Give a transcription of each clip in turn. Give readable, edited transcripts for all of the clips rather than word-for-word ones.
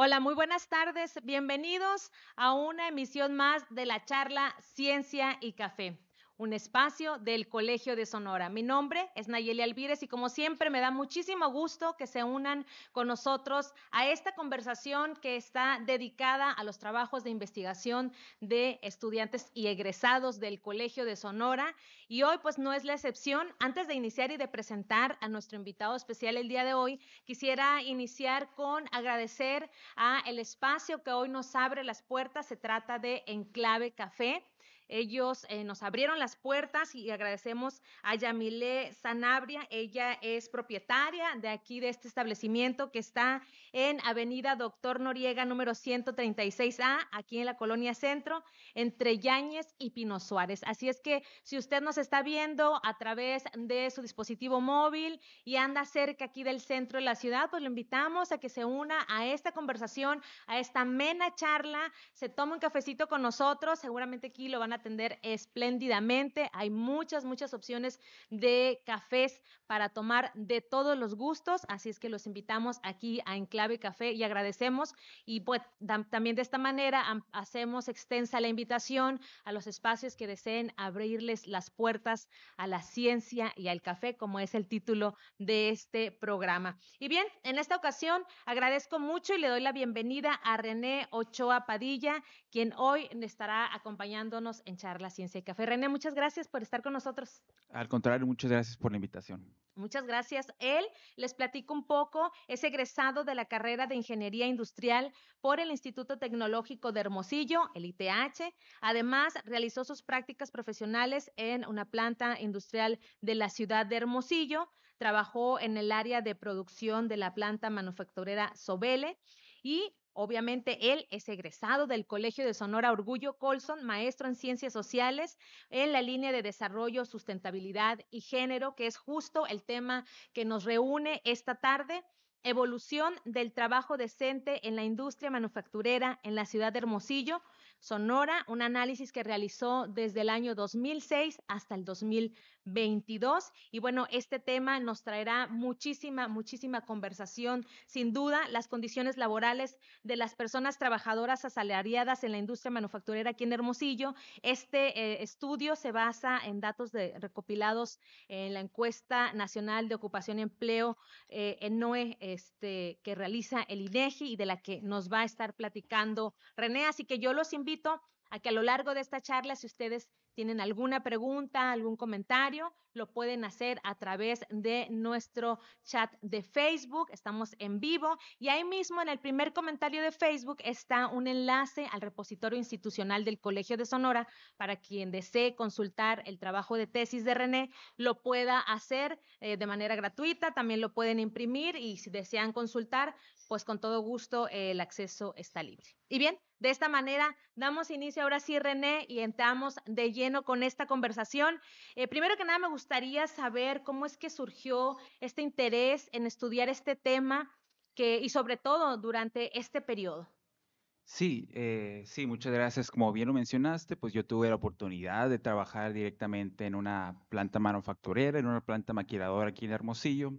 Hola, muy buenas tardes. Bienvenidos a una emisión más de la charla Ciencia y Café, un espacio del Colegio de Sonora. Mi nombre es Nayeli Alvírez y como siempre me da muchísimo gusto que se unan con nosotros a esta conversación que está dedicada a los trabajos de investigación de estudiantes y egresados del Colegio de Sonora. Y hoy pues no es la excepción. Antes de iniciar y de presentar a nuestro invitado especial el día de hoy, quisiera iniciar con agradecer a el espacio que hoy nos abre las puertas. Se trata de Enclave Café. Ellos nos abrieron las puertas y agradecemos a Yamile Sanabria. Ella es propietaria de aquí, de este establecimiento que está en Avenida Doctor Noriega, número 136A, aquí en la Colonia Centro, entre Yáñez y Pino Suárez. Así es que si usted nos está viendo a través de su dispositivo móvil y anda cerca aquí del centro de la ciudad, pues lo invitamos a que se una a esta conversación, a esta amena charla, se tome un cafecito con nosotros. Seguramente aquí lo van a atender espléndidamente. Hay muchas opciones de cafés para tomar de todos los gustos, así es que los invitamos aquí a Enclave Café y agradecemos. Y pues también de esta manera hacemos extensa la invitación a los espacios que deseen abrirles las puertas a la ciencia y al café, como es el título de este programa. Y bien, en esta ocasión agradezco mucho y le doy la bienvenida a René Ochoa Padilla, quien hoy estará acompañándonos en Charla Ciencia y Café. René, muchas gracias por estar con nosotros. Al contrario, muchas gracias por la invitación. Muchas gracias. Él, les platico un poco, es egresado de la carrera de Ingeniería Industrial por el Instituto Tecnológico de Hermosillo, el ITH. Además, realizó sus prácticas profesionales en una planta industrial de la ciudad de Hermosillo. Trabajó en el área de producción de la planta manufacturera Sobele y obviamente él es egresado del Colegio de Sonora Orgullo Colson, maestro en Ciencias Sociales en la línea de desarrollo, sustentabilidad y género, que es justo el tema que nos reúne esta tarde. Evolución del trabajo decente en la industria manufacturera en la ciudad de Hermosillo, Sonora, un análisis que realizó desde el año 2006 hasta el 2022. Y bueno, este tema nos traerá muchísima conversación. Sin duda, las condiciones laborales de las personas trabajadoras asalariadas en la industria manufacturera aquí en Hermosillo. Este estudio se basa en datos recopilados en la encuesta nacional de ocupación y empleo ENOE que realiza el INEGI y de la que nos va a estar platicando René. Así que yo los invito a que a lo largo de esta charla, si ustedes tienen alguna pregunta, algún comentario, lo pueden hacer a través de nuestro chat de Facebook. Estamos en vivo y ahí mismo en el primer comentario de Facebook está un enlace al repositorio institucional del Colegio de Sonora para quien desee consultar el trabajo de tesis de René lo pueda hacer de manera gratuita. También lo pueden imprimir y si desean consultar, pues con todo gusto el acceso está libre. Y bien, de esta manera damos inicio ahora sí, René, y entramos de lleno con esta conversación. Primero que nada, me gustaría saber cómo es que surgió este interés en estudiar este tema y sobre todo durante este periodo. Sí, muchas gracias. Como bien lo mencionaste, pues yo tuve la oportunidad de trabajar directamente en una planta manufacturera, en una planta maquiladora aquí en Hermosillo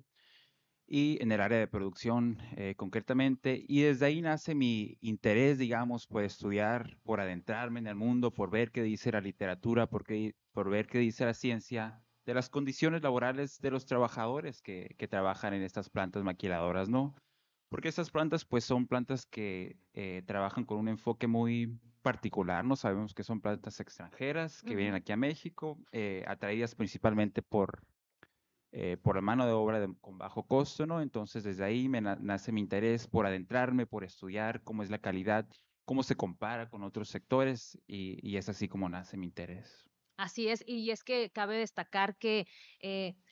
y en el área de producción concretamente. Y desde ahí nace mi interés, digamos, por estudiar, por adentrarme en el mundo, por ver qué dice la literatura, por ver qué dice la ciencia de las condiciones laborales de los trabajadores que trabajan en estas plantas maquiladoras, ¿no? Porque estas plantas, pues, son plantas que trabajan con un enfoque muy particular, ¿no? Sabemos que son plantas extranjeras Uh que vienen -huh. aquí a México, atraídas principalmente por la mano de obra con bajo costo, ¿no? Entonces, desde ahí nace mi interés por adentrarme, por estudiar cómo es la calidad, cómo se compara con otros sectores, y es así como nace mi interés. Así es, y es que cabe destacar que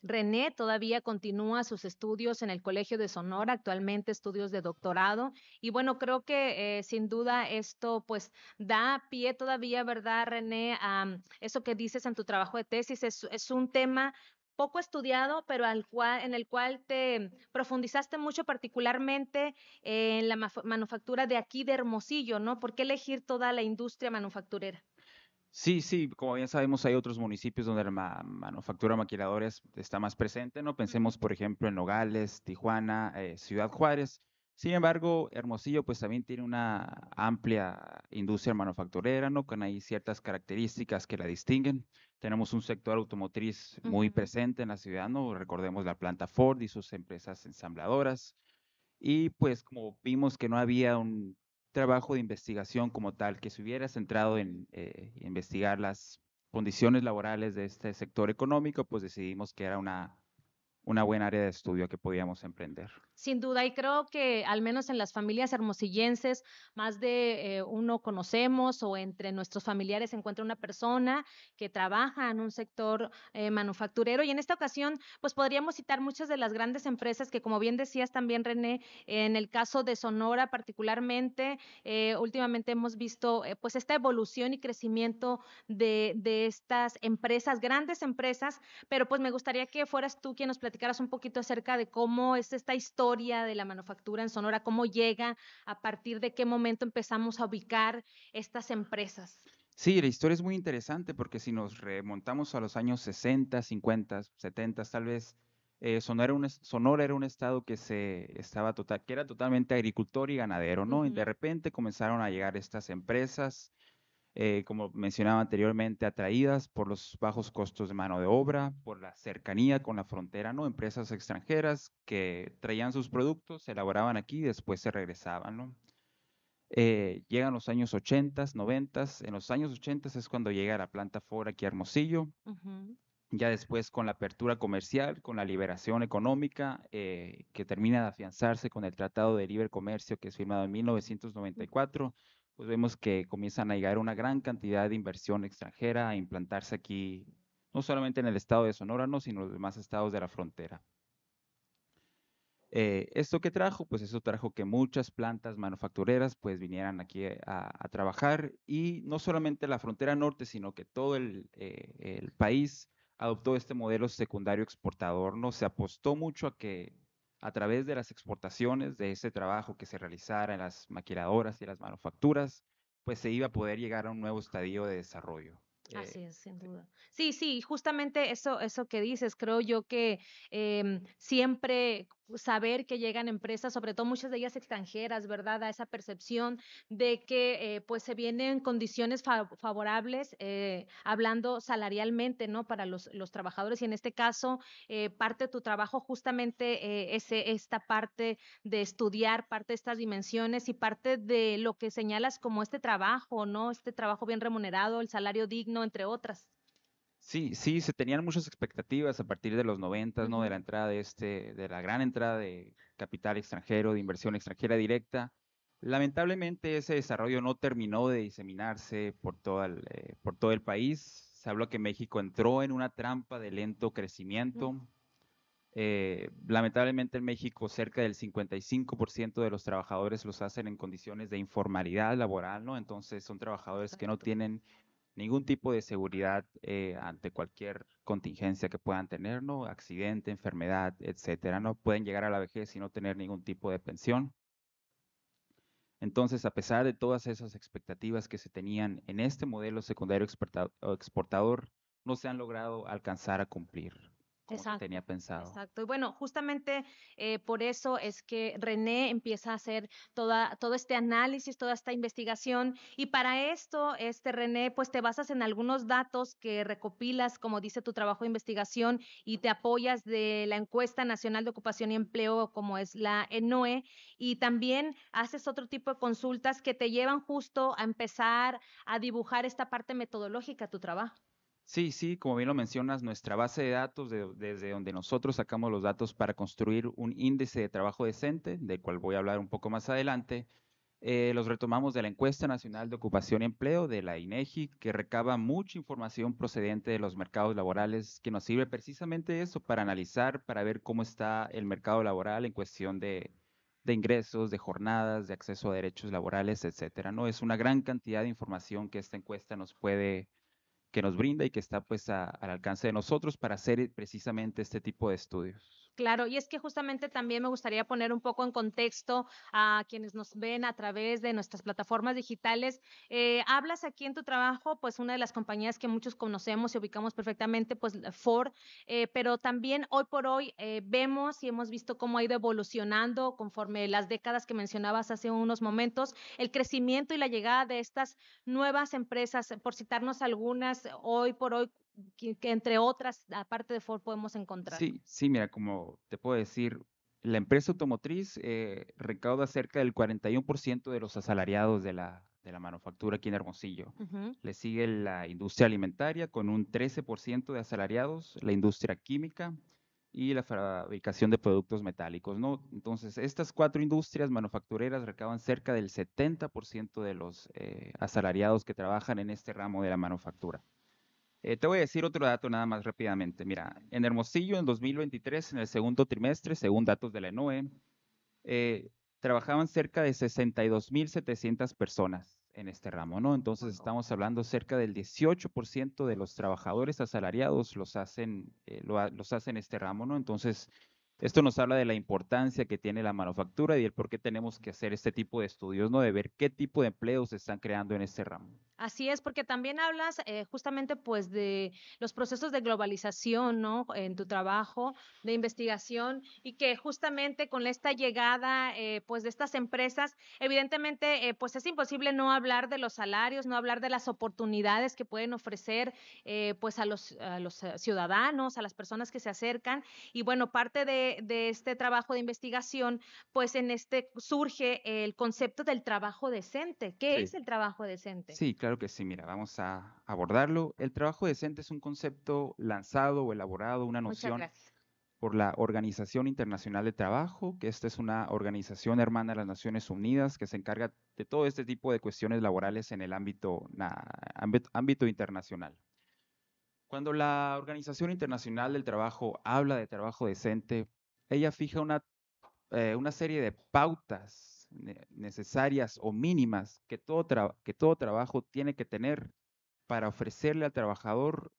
René todavía continúa sus estudios en el Colegio de Sonora, actualmente estudios de doctorado, y bueno, creo que sin duda esto pues da pie todavía, ¿verdad, René? A eso que dices en tu trabajo de tesis, es un tema poco estudiado, pero en el cual te profundizaste mucho, particularmente en la manufactura de aquí de Hermosillo, ¿no? ¿Por qué elegir toda la industria manufacturera? Sí, como bien sabemos, hay otros municipios donde la manufactura maquiladora está más presente, ¿no? Ujú. Pensemos, por ejemplo, en Nogales, Tijuana, Ciudad Juárez, Sin embargo, Hermosillo pues también tiene una amplia industria manufacturera, ¿no? Con ahí ciertas características que la distinguen. Tenemos un sector automotriz muy Ujú. presente en la ciudad, ¿no? Recordemos la planta Ford y sus empresas ensambladoras. Y pues como vimos que no había un trabajo de investigación como tal que se hubiera centrado en investigar las condiciones laborales de este sector económico, pues decidimos que era una buena área de estudio que podíamos emprender. Sin duda, y creo que al menos en las familias hermosillenses, más de uno conocemos o entre nuestros familiares se encuentra una persona que trabaja en un sector manufacturero. Y en esta ocasión, pues podríamos citar muchas de las grandes empresas que, como bien decías también, René, en el caso de Sonora particularmente, últimamente hemos visto pues esta evolución y crecimiento de estas empresas, grandes empresas, pero pues me gustaría que fueras tú quien nos platicaras un poquito acerca de cómo es esta historia de la manufactura en Sonora, cómo llega, a partir de qué momento empezamos a ubicar estas empresas. Sí, la historia es muy interesante porque si nos remontamos a los años 60, 50, 70, tal vez, Sonora era un estado que era totalmente agricultor y ganadero, ¿no? Y de Ujú, repente comenzaron a llegar estas empresas, como mencionaba anteriormente, atraídas por los bajos costos de mano de obra, por la cercanía con la frontera, ¿no? Empresas extranjeras que traían sus productos, se elaboraban aquí y después se regresaban, ¿no? Llegan los años 80, 90. En los años 80 es cuando llega la planta Ford aquí a Hermosillo. ujú, Ya después con la apertura comercial, con la liberación económica, que termina de afianzarse con el Tratado de Libre Comercio que es firmado en 1994, pues vemos que comienzan a llegar una gran cantidad de inversión extranjera a implantarse aquí, no solamente en el estado de Sonora, no, sino en los demás estados de la frontera. ¿Esto qué trajo? Pues eso trajo que muchas plantas manufactureras pues vinieran aquí a trabajar y no solamente la frontera norte, sino que todo el país adoptó este modelo secundario exportador, ¿no? Se apostó mucho a que a través de las exportaciones de ese trabajo que se realizara en las maquiladoras y las manufacturas, pues se iba a poder llegar a un nuevo estadio de desarrollo. así es, sin Sí. duda. Sí, sí, justamente eso que dices, creo yo que siempre saber que llegan empresas, sobre todo muchas de ellas extranjeras, ¿verdad? A esa percepción de que pues se vienen condiciones favorables, hablando salarialmente, ¿no? Para los trabajadores y en este caso, parte de tu trabajo justamente esta parte de estudiar, parte de estas dimensiones y parte de lo que señalas como este trabajo, ¿no? Este trabajo bien remunerado, el salario digno, entre otras. Sí, sí, se tenían muchas expectativas a partir de los 90, ¿no? De la Ujú, entrada de la gran entrada de capital extranjero, de inversión extranjera directa. Lamentablemente ese desarrollo no terminó de diseminarse por todo el país. Se habló que México entró en una trampa de lento ujú, crecimiento. Lamentablemente en México cerca del 55% de los trabajadores los hacen en condiciones de informalidad laboral, ¿no? Entonces son trabajadores que no exacto. tienen ningún tipo de seguridad ante cualquier contingencia que puedan tener, ¿no? Accidente, enfermedad, etcétera, ¿no? Pueden llegar a la vejez y no tener ningún tipo de pensión. Entonces, a pesar de todas esas expectativas que se tenían en este modelo secundario exportador, no se han logrado alcanzar a cumplir como se tenía Exacto, pensado. exacto. Y bueno, justamente por eso es que René empieza a hacer todo este análisis, toda esta investigación. Y para esto, René, pues te basas en algunos datos que recopilas, como dice tu trabajo de investigación, y te apoyas de la Encuesta Nacional de Ocupación y Empleo, como es la ENOE, y también haces otro tipo de consultas que te llevan justo a empezar a dibujar esta parte metodológica de tu trabajo. Sí, sí, como bien lo mencionas, nuestra base de datos, desde donde nosotros sacamos los datos para construir un índice de trabajo decente, del cual voy a hablar un poco más adelante, los retomamos de la Encuesta Nacional de Ocupación y Empleo, de la INEGI, que recaba mucha información procedente de los mercados laborales, que nos sirve precisamente eso, para analizar, para ver cómo está el mercado laboral en cuestión de ingresos, de jornadas, de acceso a derechos laborales, etcétera, ¿no? Es una gran cantidad de información que esta encuesta que nos brinda y que está pues al alcance de nosotros para hacer precisamente este tipo de estudios. Claro, y es que justamente también me gustaría poner un poco en contexto a quienes nos ven a través de nuestras plataformas digitales. Hablas aquí en tu trabajo, pues una de las compañías que muchos conocemos y ubicamos perfectamente, pues la Ford, pero también hoy por hoy vemos y hemos visto cómo ha ido evolucionando conforme las décadas que mencionabas hace unos momentos, el crecimiento y la llegada de estas nuevas empresas, por citarnos algunas, hoy por hoy, que entre otras, aparte de Ford, podemos encontrar. Sí, sí, mira, como te puedo decir, la empresa automotriz recauda cerca del 41% de los asalariados de la manufactura aquí en Hermosillo. Ujú. Le sigue la industria alimentaria con un 13% de asalariados, la industria química y la fabricación de productos metálicos, ¿no? Entonces, estas cuatro industrias manufactureras recaudan cerca del 70% de los asalariados que trabajan en este ramo de la manufactura. Te voy a decir otro dato nada más rápidamente. Mira, en Hermosillo en 2023, en el segundo trimestre, según datos de la ENOE, eh, trabajaban cerca de 62,700 personas en este ramo, ¿no? Entonces Wao. estamos hablando cerca del 18% de los trabajadores asalariados los hacen este ramo, ¿no? Entonces, esto nos habla de la importancia que tiene la manufactura y el por qué tenemos que hacer este tipo de estudios, ¿no? De ver qué tipo de empleos se están creando en este ramo. Así es, porque también hablas justamente pues de los procesos de globalización, ¿no? En tu trabajo de investigación y que justamente con esta llegada pues de estas empresas, evidentemente pues es imposible no hablar de los salarios, no hablar de las oportunidades que pueden ofrecer pues a los ciudadanos, a las personas que se acercan y bueno, parte de este trabajo de investigación pues en este surge el concepto del trabajo decente. ¿Qué Sí. es el trabajo decente? Sí, claro que sí. Mira, vamos a abordarlo. El trabajo decente es un concepto lanzado o elaborado, una Muchas noción gracias. por la Organización Internacional de Trabajo, que esta es una organización hermana de las Naciones Unidas que se encarga de todo este tipo de cuestiones laborales en el ámbito internacional. Cuando la Organización Internacional del Trabajo habla de trabajo decente, ella fija una serie de pautas necesarias o mínimas que todo trabajo tiene que tener para ofrecerle al trabajador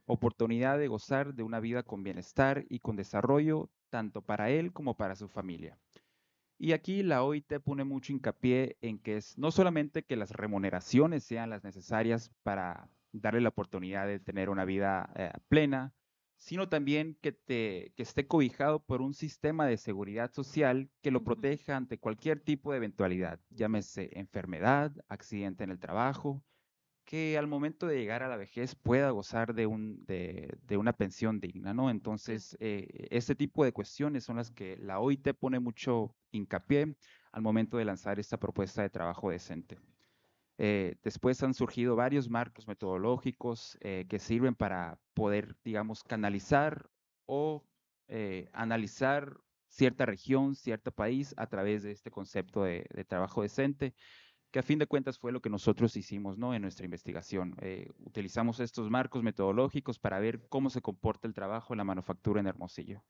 oportunidad de gozar de una vida con bienestar y con desarrollo, tanto para él como para su familia. Y aquí la OIT pone mucho hincapié en que es no solamente que las remuneraciones sean las necesarias para darle la oportunidad de tener una vida plena, sino también que esté cobijado por un sistema de seguridad social que lo Ujú. proteja ante cualquier tipo de eventualidad, llámese enfermedad, accidente en el trabajo, que al momento de llegar a la vejez pueda gozar de una pensión digna, ¿no? Claro. Entonces, este tipo de cuestiones son las que la OIT pone mucho hincapié al momento de lanzar esta propuesta de trabajo decente. Después han surgido varios marcos metodológicos que sirven para poder, digamos, canalizar o analizar cierta región, cierto país a través de este concepto de trabajo decente que a fin de cuentas fue lo que nosotros hicimos, ¿no? En nuestra investigación. Utilizamos estos marcos metodológicos para ver cómo se comporta el trabajo en la manufactura en Hermosillo.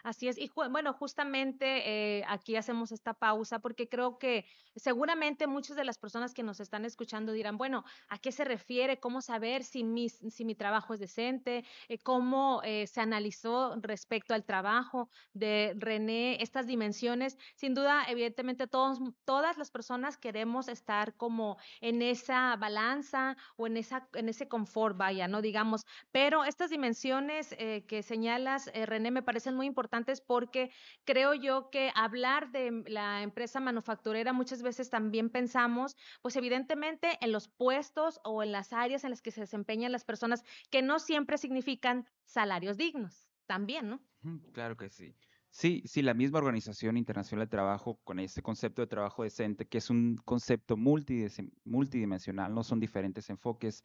Así es. Y bueno, justamente aquí hacemos esta pausa porque creo que seguramente muchas de las personas que nos están escuchando dirán, bueno, ¿a qué se refiere? ¿Cómo saber si mi trabajo es decente? ¿Cómo se analizó respecto al trabajo de René estas dimensiones? Sin duda, evidentemente, todas las personas queremos estar como en esa balanza o en ese confort, vaya, ¿no? Digamos, pero estas dimensiones que señalas, René, me parecen muy importantes porque creo yo que hablar de la empresa manufacturera muchas veces también pensamos, pues evidentemente en los puestos o en las áreas en las que se desempeñan las personas que no siempre significan salarios dignos, también, ¿no? Claro que sí. Sí, sí, la misma Organización Internacional del Trabajo, con este concepto de trabajo decente, que es un concepto multidimensional, no son diferentes enfoques,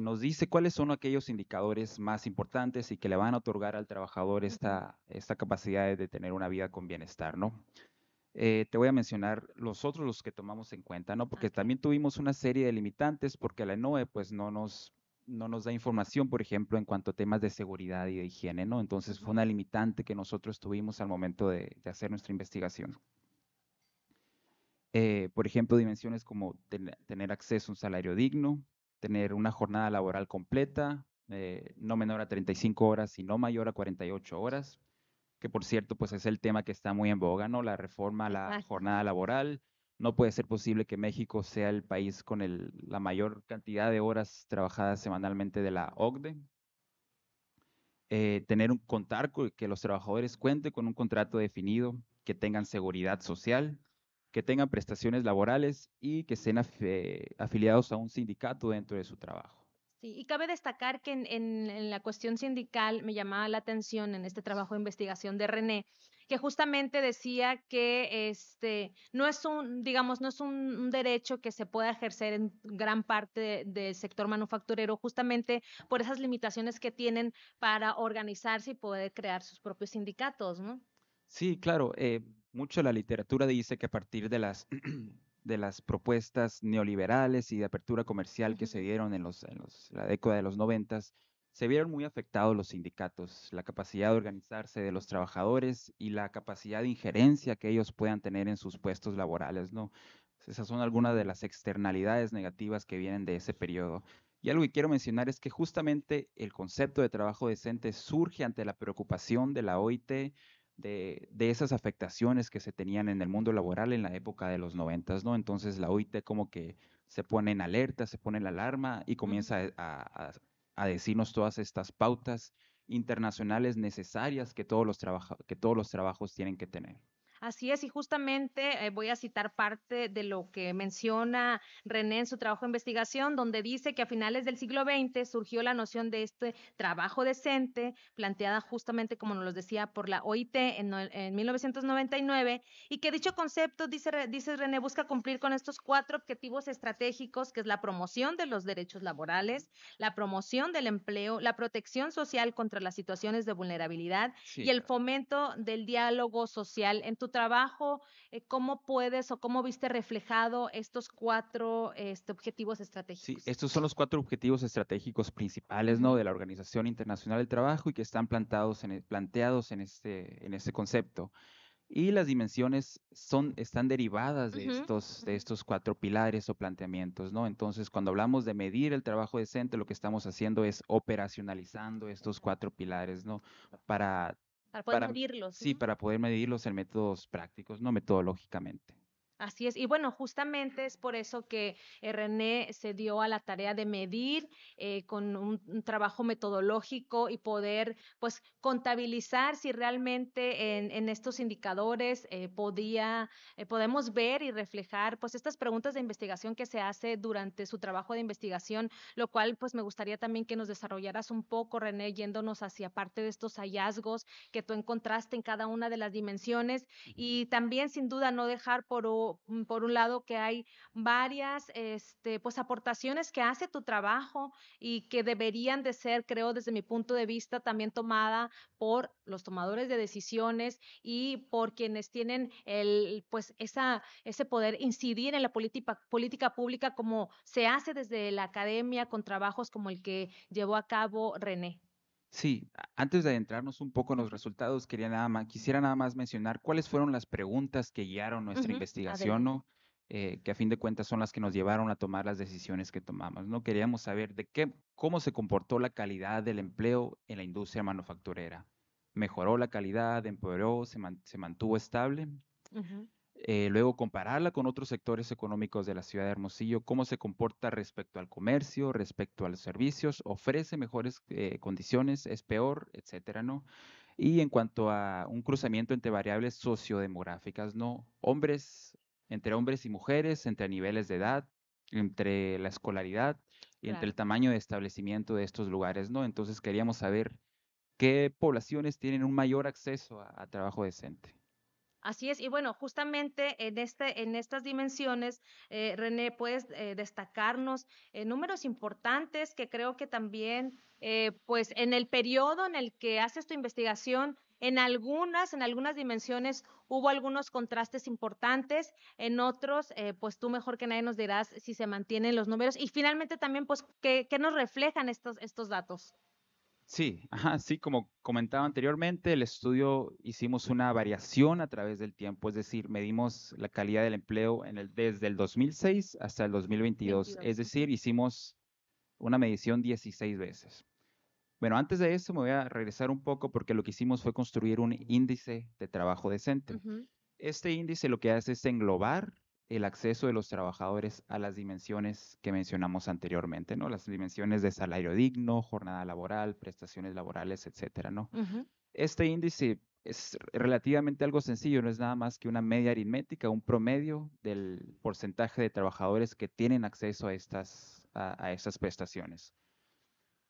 nos dice cuáles son aquellos indicadores más importantes y que le van a otorgar al trabajador Ujú. esta capacidad de tener una vida con bienestar, ¿no? Te voy a mencionar los que tomamos en cuenta, ¿no? Porque Ok. también tuvimos una serie de limitantes porque la ENOE pues no nos da información, por ejemplo, en cuanto a temas de seguridad y de higiene, ¿no? Entonces fue Ujú. una limitante que nosotros tuvimos al momento de hacer nuestra investigación. Por ejemplo, dimensiones como tener acceso a un salario digno, tener una jornada laboral completa, no menor a 35 horas y no mayor a 48 horas, que por cierto, pues es el tema que está muy en boga, ¿no? La reforma a la Exacto. jornada laboral. No puede ser posible que México sea el país con la mayor cantidad de horas trabajadas semanalmente de la OCDE. Que los trabajadores cuenten con un contrato definido, que tengan seguridad social, que tengan prestaciones laborales y que estén afiliados a un sindicato dentro de su trabajo. Sí, y cabe destacar que en la cuestión sindical me llamaba la atención en este trabajo de investigación de René, que justamente decía que no es digamos, no es un derecho que se pueda ejercer en gran parte del sector manufacturero, justamente por esas limitaciones que tienen para organizarse y poder crear sus propios sindicatos, ¿no? Sí, claro. Mucho de la literatura dice que a partir de de las propuestas neoliberales y de apertura comercial que se Ujú, dieron en la década de los 90, se vieron muy afectados los sindicatos, la capacidad de organizarse de los trabajadores y la capacidad de injerencia que ellos puedan tener en sus puestos laborales, ¿no? Esas son algunas de las externalidades negativas que vienen de ese periodo. Y algo que quiero mencionar es que justamente el concepto de trabajo decente surge ante la preocupación de la OIT de esas afectaciones que se tenían en el mundo laboral en la época de los 90, ¿no? Entonces la OIT como que se pone en alerta, se pone en la alarma y comienza ujú. a decirnos todas estas pautas internacionales necesarias que que todos los trabajos tienen que tener. Así es, y justamente voy a citar parte de lo que menciona René en su trabajo de investigación, donde dice que a finales del siglo XX surgió la noción de este trabajo decente, planteada justamente, como nos lo decía, por la OIT en 1999, y que dicho concepto, dice René, busca cumplir con estos cuatro objetivos estratégicos, que es la promoción de los derechos laborales, la promoción del empleo, la protección social contra las situaciones de vulnerabilidad y Sí, el claro. fomento del diálogo social. En tu trabajo, ¿cómo puedes o cómo viste reflejado estos cuatro objetivos Sí, estratégicos? estos son los cuatro objetivos estratégicos principales, ¿no? Ujú, De la Organización Internacional del Trabajo y que están planteados en este concepto. Y las dimensiones están derivadas ujú, de ujú. estos cuatro pilares o planteamientos, ¿no? Entonces, cuando hablamos de medir el trabajo decente, lo que estamos haciendo es operacionalizando estos cuatro pilares, ¿no? Para, Para poder para, medirlos, sí, ¿no? para poder medirlos en métodos prácticos, no metodológicamente. Así es. Y bueno, justamente es por eso que René se dio a la tarea de medir con un trabajo metodológico y poder, pues, contabilizar si realmente en estos indicadores podemos ver y reflejar, pues, estas preguntas de investigación que se hace durante su trabajo de investigación, lo cual, pues, me gustaría también que nos desarrollaras un poco, René, yéndonos hacia parte de estos hallazgos que tú encontraste en cada una de las dimensiones Ujú. y también sin duda no dejar por un lado que hay varias pues aportaciones que hace tu trabajo y que deberían de ser, creo, desde mi punto de vista, también tomada por los tomadores de decisiones y por quienes tienen pues ese poder incidir en la política pública como se hace desde la academia con trabajos como el que llevó a cabo René. Sí, antes de adentrarnos un poco en los resultados, quisiera nada más mencionar cuáles fueron las preguntas que guiaron nuestra Ujú, investigación, adelante. ¿no? Que a fin de cuentas son las que nos llevaron a tomar las decisiones que tomamos, ¿no? Queríamos saber cómo se comportó la calidad del empleo en la industria manufacturera. ¿Mejoró la calidad, empeoró, se mantuvo estable? Ujú, Luego compararla con otros sectores económicos de la ciudad de Hermosillo, cómo se comporta respecto al comercio, respecto a los servicios, ofrece mejores condiciones, es peor, etcétera, ¿no? Y en cuanto a un cruzamiento entre variables sociodemográficas, ¿no? Entre hombres y mujeres, entre niveles de edad, entre la escolaridad y entre claro. el tamaño de establecimiento de estos lugares, ¿no? Entonces queríamos saber qué poblaciones tienen un mayor acceso a trabajo decente. Así es, y bueno, justamente en estas dimensiones, René, puedes destacarnos números importantes que creo que también, pues en el periodo en el que haces tu investigación, en algunas dimensiones hubo algunos contrastes importantes, en otros, pues tú mejor que nadie nos dirás si se mantienen los números y finalmente también, pues, ¿qué nos reflejan estos datos? Sí, ajá, sí, como comentaba anteriormente, el estudio hicimos una variación a través del tiempo, es decir, medimos la calidad del empleo desde el 2006 hasta el 2022, 22. es decir, Ujú. hicimos una medición 16 veces. Bueno, antes de eso me voy a regresar un poco porque lo que hicimos fue construir un índice de trabajo decente. Ujú, Este índice lo que hace es englobar el acceso de los trabajadores a las dimensiones que mencionamos anteriormente, ¿no? Las dimensiones de salario digno, jornada laboral, prestaciones laborales, etcétera, ¿no? ujú. Este índice es relativamente algo sencillo, no es nada más que una media aritmética, un promedio del porcentaje de trabajadores que tienen acceso a estas prestaciones.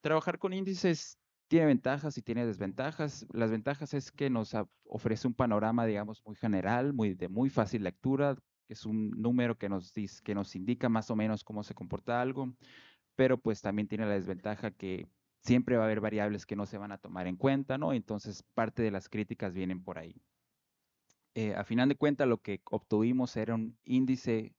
Trabajar con índices tiene ventajas y tiene desventajas. Las ventajas es que nos ofrece un panorama, digamos, muy general, de muy fácil lectura, que es un número que nos indica más o menos cómo se comporta algo, pero pues también tiene la desventaja que siempre va a haber variables que no se van a tomar en cuenta, ¿no? Entonces, parte de las críticas vienen por ahí. A final de cuentas, lo que obtuvimos era un índice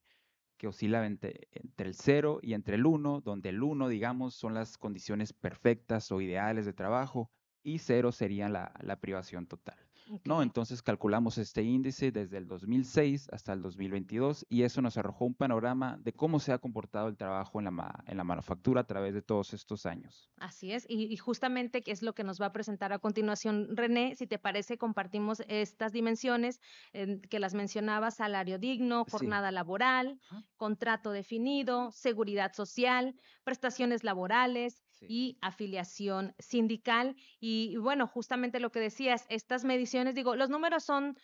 que oscila entre el 0 y entre el 1, donde el 1, digamos, son las condiciones perfectas o ideales de trabajo y 0 sería la privación total. ¿No? Ok. Entonces calculamos este índice desde el 2006 hasta el 2022 y eso nos arrojó un panorama de cómo se ha comportado el trabajo en la manufactura a través de todos estos años. Así es, y justamente que es lo que nos va a presentar a continuación René. Si te parece, compartimos estas dimensiones que las mencionaba: salario digno, Sí. jornada laboral, Ajá. contrato definido, seguridad social, prestaciones laborales Sí. y afiliación sindical. Y bueno, justamente lo que decías, estas mediciones, digo, los números son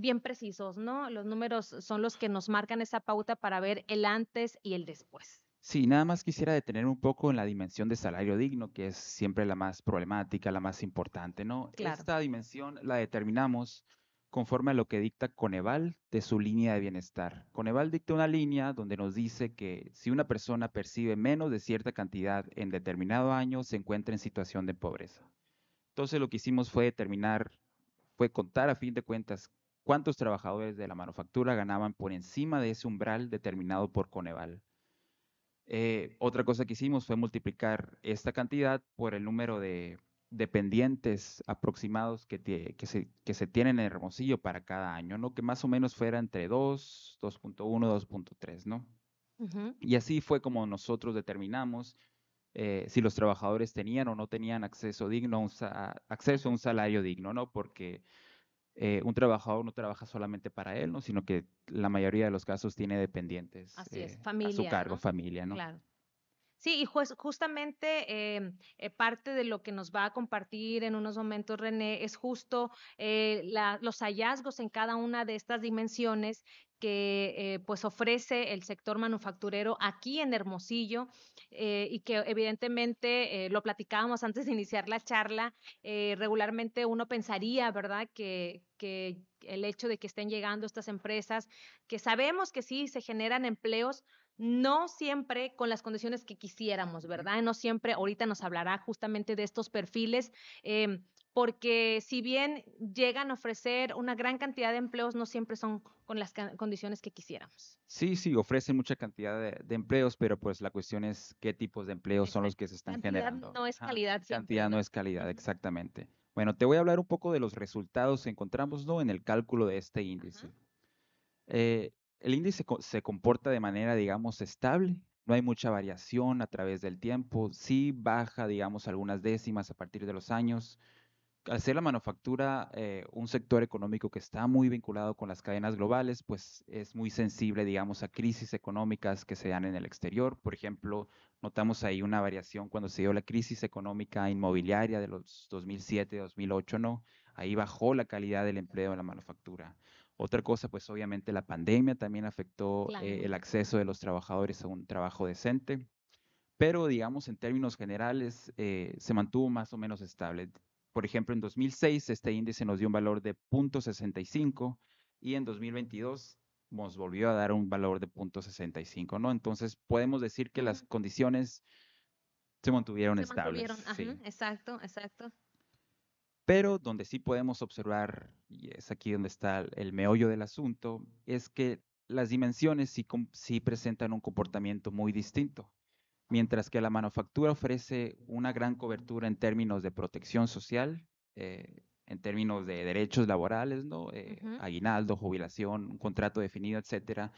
bien precisos, ¿no? Los números son los que nos marcan esa pauta para ver el antes y el después. Sí, nada más quisiera detener un poco en la dimensión de salario digno, que es siempre la más problemática, la más importante, ¿no? Claro. Esta dimensión la determinamos conforme a lo que dicta Coneval de su línea de bienestar. Coneval dicta una línea donde nos dice que si una persona percibe menos de cierta cantidad en determinado año, se encuentra en situación de pobreza. Entonces lo que hicimos fue contar a fin de cuentas cuántos trabajadores de la manufactura ganaban por encima de ese umbral determinado por Coneval. Otra cosa que hicimos fue multiplicar esta cantidad por el número de dependientes aproximados que se tienen en Hermosillo para cada año, ¿no? Que más o menos fuera entre 2, 2.1, 2.3, ¿no? Ujú. Y así fue como nosotros determinamos si los trabajadores tenían o no tenían acceso digno, acceso a un salario digno, ¿no? Porque un trabajador no trabaja solamente para él, ¿no? Sino que la mayoría de los casos tiene dependientes Así es, a su familia, cargo, ¿no? familia, ¿no? Claro. Sí, y justamente parte de lo que nos va a compartir en unos momentos René es justo los hallazgos en cada una de estas dimensiones que pues ofrece el sector manufacturero aquí en Hermosillo, y que evidentemente lo platicábamos antes de iniciar la charla. Regularmente uno pensaría, ¿verdad?, que el hecho de que estén llegando estas empresas, que sabemos que sí se generan empleos, no siempre con las condiciones que quisiéramos, Ujú. ¿verdad? No siempre, ahorita nos hablará justamente de estos perfiles, porque si bien llegan a ofrecer una gran cantidad de empleos, no siempre son con las condiciones que quisiéramos. Sí, sí, ofrecen mucha cantidad de empleos, pero pues la cuestión es qué tipos de empleos son los Exacto. que se están Cantidad generando. no es Ajá, calidad siempre, cantidad no ¿no? es calidad, Ujú. exactamente. Bueno, te voy a hablar un poco de los resultados que encontramos, ¿no? En el cálculo de este Ajá. índice. Eh, el índice se comporta de manera, digamos, estable. No hay mucha variación a través del tiempo. Sí baja, digamos, algunas décimas a partir de los años. Al ser la manufactura un sector económico que está muy vinculado con las cadenas globales, pues es muy sensible, digamos, a crisis económicas que se dan en el exterior. Por ejemplo, notamos ahí una variación cuando se dio la crisis económica inmobiliaria de los 2007, 2008, ¿no? Ahí bajó la calidad del empleo en la manufactura. Otra cosa, pues obviamente la pandemia también afectó Claro. el acceso de los trabajadores a un trabajo decente, pero digamos en términos generales se mantuvo más o menos estable. Por ejemplo, en 2006 este índice nos dio un valor de 0.65 y en 2022 nos volvió a dar un valor de 0.65, ¿no? Entonces podemos decir que las Ujú. condiciones se mantuvieron Se estables, mantuvieron. Ajá, sí. exacto, exacto. Pero donde sí podemos observar, y es aquí donde está el meollo del asunto, es que las dimensiones sí presentan un comportamiento muy distinto. Mientras que la manufactura ofrece una gran cobertura en términos de protección social, en términos de derechos laborales, ¿no? Ujú. Aguinaldo, jubilación, un contrato definido, etcétera.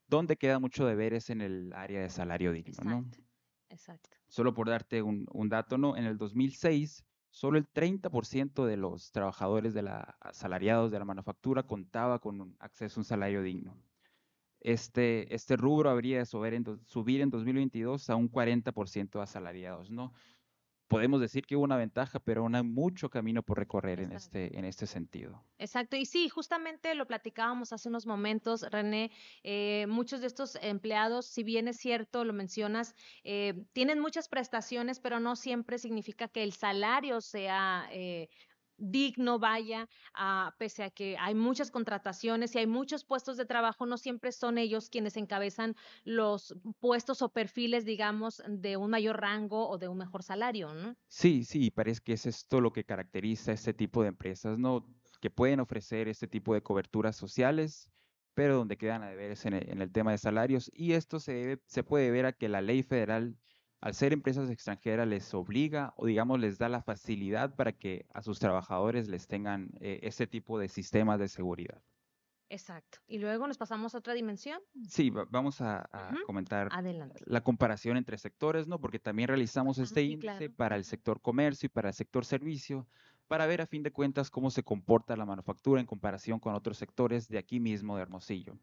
Donde queda mucho de ver es en el área de salario digno, ¿no? Exacto. Exacto. Solo por darte un dato, ¿no? En el 2006, solo el 30% de los trabajadores asalariados de la manufactura contaba con acceso a un salario digno. Este rubro habría de subir en 2022 a un 40% de asalariados, ¿no? Podemos decir que hubo una ventaja, pero aún hay mucho camino por recorrer en Exacto. este sentido. Exacto, y sí, justamente lo platicábamos hace unos momentos, René, muchos de estos empleados, si bien es cierto, lo mencionas, tienen muchas prestaciones, pero no siempre significa que el salario sea digno, vaya, pese a que hay muchas contrataciones y hay muchos puestos de trabajo, no siempre son ellos quienes encabezan los puestos o perfiles, digamos, de un mayor rango o de un mejor salario, ¿no? Sí, sí, parece que es esto lo que caracteriza a este tipo de empresas, ¿no? Que pueden ofrecer este tipo de coberturas sociales, pero donde quedan a deber es en el tema de salarios. Y esto se puede ver a que la ley federal, al ser empresas extranjeras, les obliga o digamos les da la facilidad para que a sus trabajadores les tengan este tipo de sistemas de seguridad. Exacto. Y luego nos pasamos a otra dimensión. Sí, vamos a Ujú. comentar Adelante. la comparación entre sectores, ¿no? Porque también realizamos Ah, este sí, índice claro. para el Ujú. sector comercio y para el sector servicio, para ver a fin de cuentas cómo se comporta la manufactura en comparación con otros sectores de aquí mismo de Hermosillo.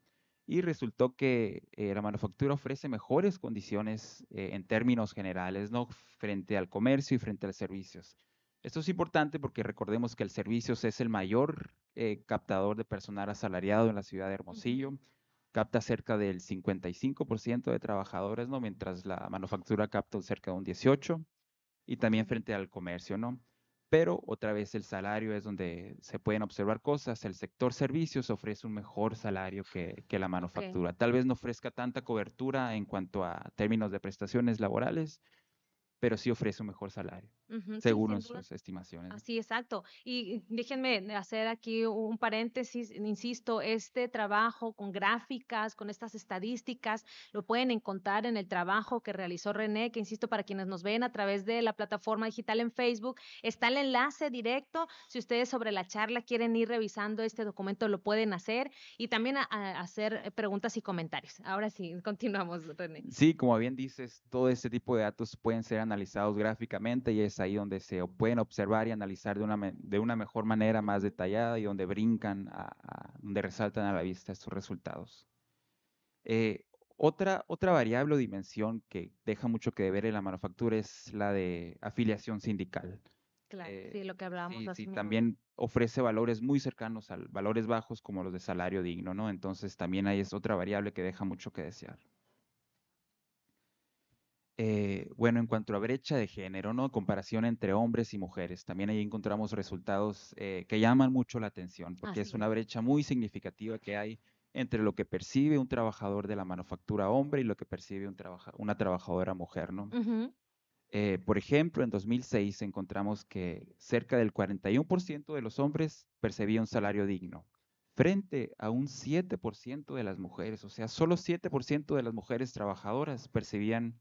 Y resultó que la manufactura ofrece mejores condiciones en términos generales, ¿no? Frente al comercio y frente a los servicios. Esto es importante porque recordemos que el servicios es el mayor captador de personal asalariado en la ciudad de Ujú. Hermosillo, capta cerca del 55% de trabajadores, ¿no? Mientras la manufactura capta cerca de un 18%, y también Ok. frente al comercio, ¿no? Pero otra vez el salario es donde se pueden observar cosas. El sector servicios ofrece un mejor salario que la Ok. manufactura. Tal vez no ofrezca tanta cobertura en cuanto a términos de prestaciones laborales, pero sí ofrece un mejor salario, Ujú. Sí, según sin duda. nuestras estimaciones, ¿no? Así, exacto. Y déjenme hacer aquí un paréntesis, insisto, este trabajo con gráficas, con estas estadísticas, lo pueden encontrar en el trabajo que realizó René, que insisto, para quienes nos ven a través de la plataforma digital en Facebook, está el enlace directo. Si ustedes sobre la charla quieren ir revisando este documento, lo pueden hacer y también a hacer preguntas y comentarios. Ahora sí, continuamos, René. Sí, como bien dices, todo este tipo de datos pueden ser analizados gráficamente y es ahí donde se pueden observar y analizar de una mejor manera, más Ujú. detallada y donde brincan, donde resaltan a la vista estos resultados. Eh, otra variable o dimensión que deja mucho que deber en la manufactura es la de afiliación sindical. Claro, Eh, sí, lo que hablábamos sí, sí, hace minutos. también ofrece valores muy cercanos a valores bajos como los de salario digno, ¿no? Entonces también ahí es otra variable que deja mucho que desear. Bueno, en cuanto a brecha de género, ¿no? Comparación entre hombres y mujeres, también ahí encontramos resultados que llaman mucho la atención, porque es Así una es. brecha muy significativa que hay entre lo que percibe un trabajador de la manufactura hombre y lo que percibe una trabajadora mujer, ¿no? Ujú. Por ejemplo, en 2006 encontramos que cerca del 41% de los hombres percibía un salario digno, frente a un 7% de las mujeres, o sea, solo 7% de las mujeres trabajadoras percibían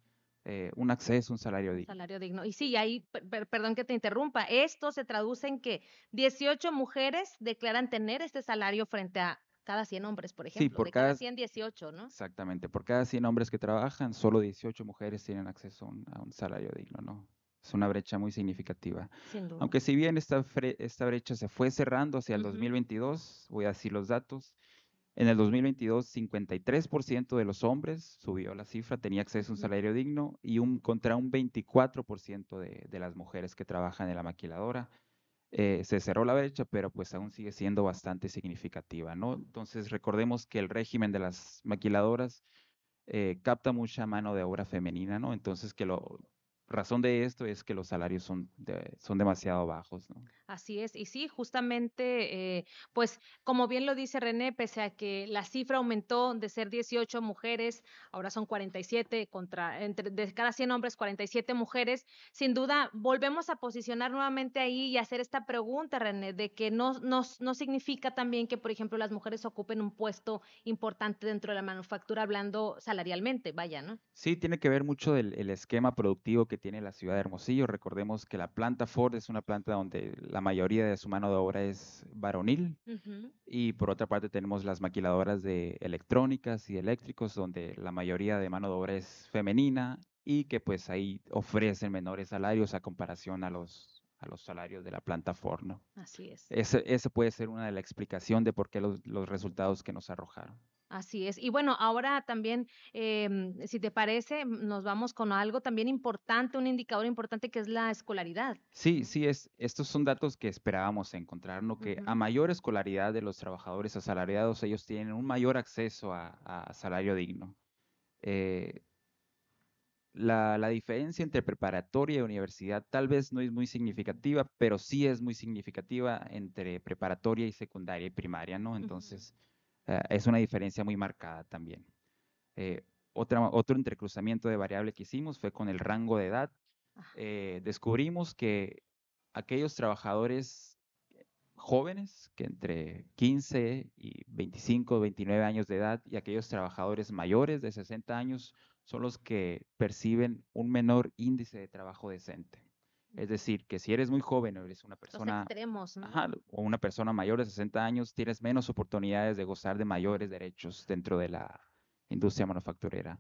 un acceso a un salario Un digno. salario digno. Y sí, ahí, perdón que te interrumpa, esto se traduce en que 18 mujeres declaran tener este salario frente a cada 100 hombres, por Sí, ejemplo, de cada 100, 18, ¿no? exactamente, por cada 100 hombres que trabajan, solo 18 mujeres tienen acceso a un salario digno, ¿no? Es una brecha muy significativa. Sin duda. Aunque si bien esta brecha se fue cerrando hacia el Ujú. 2022, voy a decir los datos, en el 2022 53% de los hombres, subió la cifra, tenía acceso a un Ujú. salario digno y contra un 24% de las mujeres que trabajan en la maquiladora. Se cerró la brecha, pero pues aún sigue siendo bastante significativa, ¿no? Entonces recordemos que el régimen de las maquiladoras capta mucha mano de obra femenina, ¿no? Entonces razón de esto es que los salarios son demasiado bajos, ¿no? Así es, y sí, justamente, pues como bien lo dice René, pese a que la cifra aumentó de ser 18 mujeres, ahora son 47 de cada 100 hombres, 47 mujeres, sin duda volvemos a posicionar nuevamente ahí y hacer esta pregunta, René, de que no significa también que, por ejemplo, las mujeres ocupen un puesto importante dentro de la manufactura, hablando salarialmente, vaya, ¿no? Sí, tiene que ver mucho el esquema productivo que tiene la ciudad de Hermosillo. Recordemos que la planta Ford es una planta donde la mayoría de su mano de obra es varonil. Ujú. Y por otra parte tenemos las maquiladoras de electrónicas y eléctricos, donde la mayoría de mano de obra es femenina y que pues ahí ofrecen menores salarios a comparación a los salarios de la planta Ford, ¿no? Así es. Ese puede ser una de la explicación de por qué los resultados que nos arrojaron. Así es. Y bueno, ahora también, si te parece, nos vamos con algo también importante, un indicador importante que es la escolaridad, Sí, ¿no? sí, estos son datos que esperábamos encontrar, ¿no? Que a Ujú. mayor escolaridad de los trabajadores asalariados, ellos tienen un mayor acceso a salario digno. Eh, la diferencia entre preparatoria y universidad tal vez no es muy significativa, pero sí es muy significativa entre preparatoria y secundaria y primaria, ¿no? Ujú. Entonces, es una diferencia muy marcada también. Eh, otro entrecruzamiento de variable que hicimos fue con el rango de edad. Ah, Descubrimos que aquellos trabajadores jóvenes, que entre 15 y 25, 29 años de edad, y aquellos trabajadores mayores de 60 años son los que perciben un menor índice de trabajo decente. Es decir, que si eres muy joven o eres una los persona, extremos, ¿no? ajá, o una persona mayor de 60 años, tienes menos oportunidades de gozar de mayores derechos dentro de la industria manufacturera.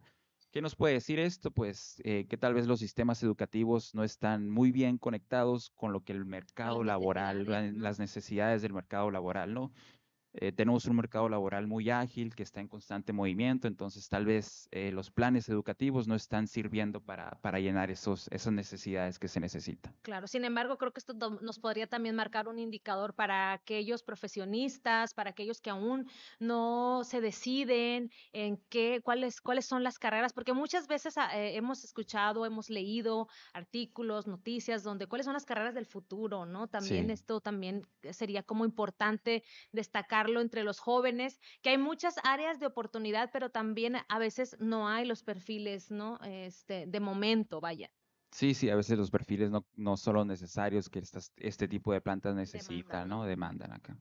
¿Qué nos puede decir esto? Pues que tal vez los sistemas educativos no están muy bien conectados con lo que el Con las mercado laboral, necesidades, ¿no? las necesidades del mercado laboral, ¿no? Tenemos un mercado laboral muy ágil que está en constante movimiento, entonces tal vez los planes educativos no están sirviendo para llenar esas necesidades que se necesitan. Claro, sin embargo, creo que esto nos podría también marcar un indicador para aquellos profesionistas, para aquellos que aún no se deciden en cuáles son las carreras, porque muchas veces hemos escuchado, hemos leído artículos, noticias, donde cuáles son las carreras del futuro, ¿no? También Sí. esto también sería como importante destacarlo entre los jóvenes, que hay muchas áreas de oportunidad, pero también a veces no hay los perfiles, ¿no? De momento, vaya, Sí, sí, a veces los perfiles no son los necesarios que este tipo de plantas necesitan, demandan, ¿no? ¿no? Demandan acá.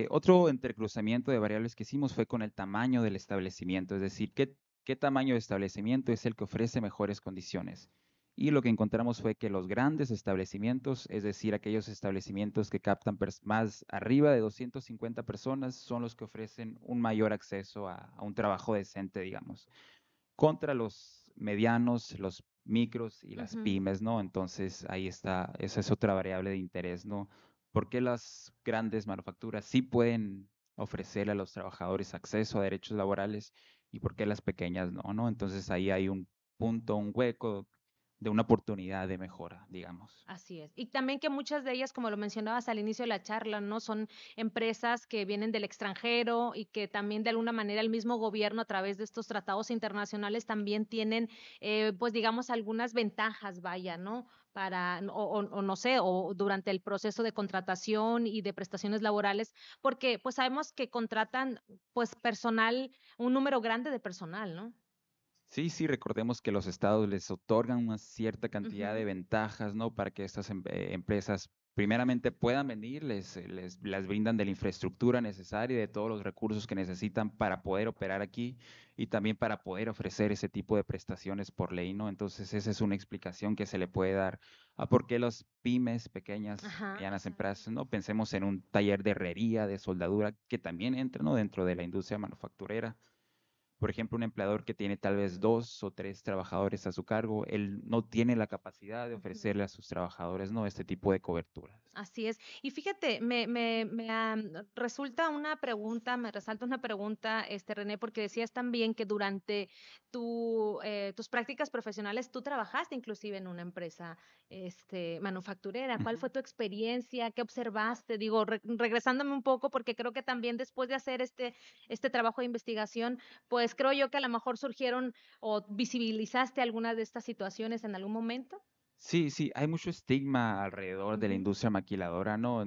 Otro entrecruzamiento de variables que hicimos fue con el tamaño del establecimiento, es decir, qué tamaño de establecimiento es el que ofrece mejores condiciones. Y lo que encontramos fue que los grandes establecimientos, es decir, aquellos establecimientos que captan más arriba de 250 personas, son los que ofrecen un mayor acceso a un trabajo decente, digamos, contra los medianos, los micros y las Ujú. pymes, ¿no? Entonces ahí está, esa es otra variable de interés, ¿no? ¿Por qué las grandes manufacturas sí pueden ofrecer a los trabajadores acceso a derechos laborales y por qué las pequeñas no, ¿no? Entonces ahí hay un punto, un hueco de una oportunidad de mejora, digamos. Así es. Y también que muchas de ellas, como lo mencionabas al inicio de la charla, ¿no? Son empresas que vienen del extranjero y que también de alguna manera el mismo gobierno a través de estos tratados internacionales también tienen, pues digamos, algunas ventajas, vaya, ¿no? O no sé, o durante el proceso de contratación y de prestaciones laborales, porque pues sabemos que contratan pues personal, un número grande de personal, ¿no? Sí, sí, recordemos que los estados les otorgan una cierta cantidad de Ujú. ventajas, ¿no? Para que estas empresas primeramente puedan venir, las brindan de la infraestructura necesaria, de todos los recursos que necesitan para poder operar aquí y también para poder ofrecer ese tipo de prestaciones por ley, ¿no? Entonces, esa es una explicación que se le puede dar a por qué las pymes, pequeñas, Ajá, medianas exacto. empresas, ¿no? Pensemos en un taller de herrería, de soldadura, que también entra, ¿no? Dentro de la industria manufacturera. Por ejemplo, un empleador que tiene tal vez 2 o 3 trabajadores a su cargo, él no tiene la capacidad de Ujú. ofrecerle a sus trabajadores, ¿no? Este tipo de coberturas. Así es. Y fíjate, resulta una pregunta, me resalta una pregunta, René, porque decías también que durante tus prácticas profesionales tú trabajaste inclusive en una empresa, manufacturera. ¿Cuál Ujú. fue tu experiencia? ¿Qué observaste? Digo, regresándome un poco, porque creo que también después de hacer este trabajo de investigación, pues creo yo que a lo mejor surgieron o visibilizaste algunas de estas situaciones en algún momento. Sí, sí, hay mucho estigma alrededor de la Ujú. industria maquiladora, ¿no?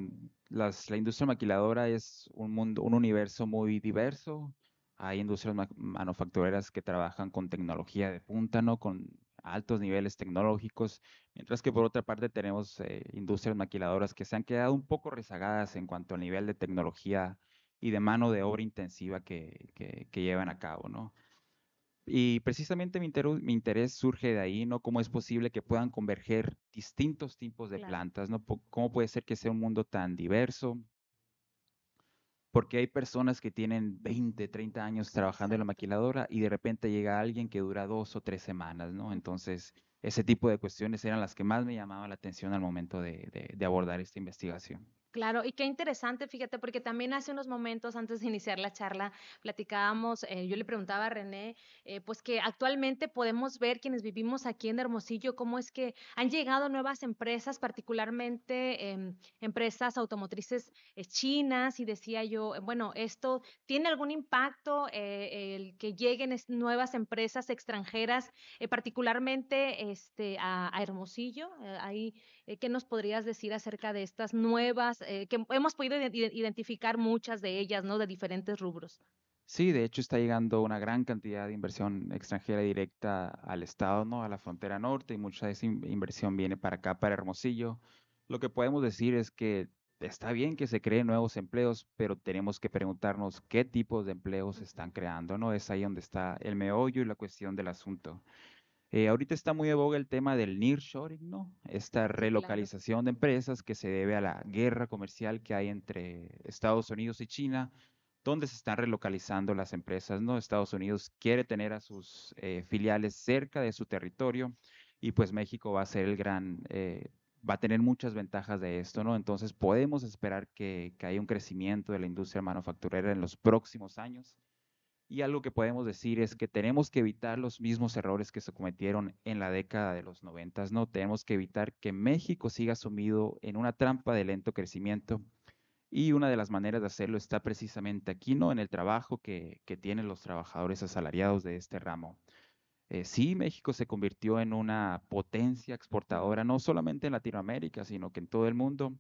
La industria maquiladora es un mundo, un universo muy diverso. Hay industrias manufactureras que trabajan con tecnología de punta, ¿no? Con altos niveles tecnológicos, mientras que por otra parte tenemos industrias maquiladoras que se han quedado un poco rezagadas en cuanto al nivel de tecnología y de mano de obra intensiva que llevan a cabo, ¿no? Y precisamente mi interés surge de ahí, ¿no? ¿Cómo es posible que puedan converger distintos tipos de Claro. plantas, ¿no? ¿Cómo puede ser que sea un mundo tan diverso porque hay personas que tienen 20, 30 años trabajando en la Exacto. maquiladora y de repente llega alguien que dura 2 o 3 semanas, ¿no? Entonces, ese tipo de cuestiones eran las que más me llamaban la atención al momento de abordar esta investigación. Claro, y qué interesante, fíjate, porque también hace unos momentos antes de iniciar la charla platicábamos, yo le preguntaba a René, pues que actualmente podemos ver quienes vivimos aquí en Hermosillo, cómo es que han llegado nuevas empresas, particularmente empresas automotrices chinas, y decía yo, bueno, ¿esto tiene algún impacto el que lleguen nuevas empresas extranjeras, particularmente a Hermosillo? Ahí ¿qué nos podrías decir acerca de estas nuevas, que hemos podido identificar muchas de ellas, ¿no? De diferentes rubros. Sí, de hecho está llegando una gran cantidad de inversión extranjera directa al estado, ¿no? A la frontera norte y mucha de esa inversión viene para acá, para Hermosillo. Lo que podemos decir es que está bien que se creen nuevos empleos, pero tenemos que preguntarnos qué tipos de empleos se están creando, ¿no? Es ahí donde está el meollo y la cuestión del asunto. Ahorita está muy de boga el tema del nearshoring, ¿no? Esta Sí, claro. relocalización de empresas que se debe a la guerra comercial que hay entre Estados Unidos y China, donde se están relocalizando las empresas, ¿no? Estados Unidos quiere tener a sus filiales cerca de su territorio y pues México va a ser va a tener muchas ventajas de esto, ¿no? Entonces podemos esperar que haya un crecimiento de la industria manufacturera en los próximos años. Y algo que podemos decir es que tenemos que evitar los mismos errores que se cometieron en la década de los 90, ¿no? Tenemos que evitar que México siga sumido en una trampa de lento crecimiento. Y una de las maneras de hacerlo está precisamente aquí, ¿no? En el trabajo que tienen los trabajadores asalariados de este ramo. Sí, México se convirtió en una potencia Ujú. exportadora, no solamente en Latinoamérica, sino que en todo el mundo,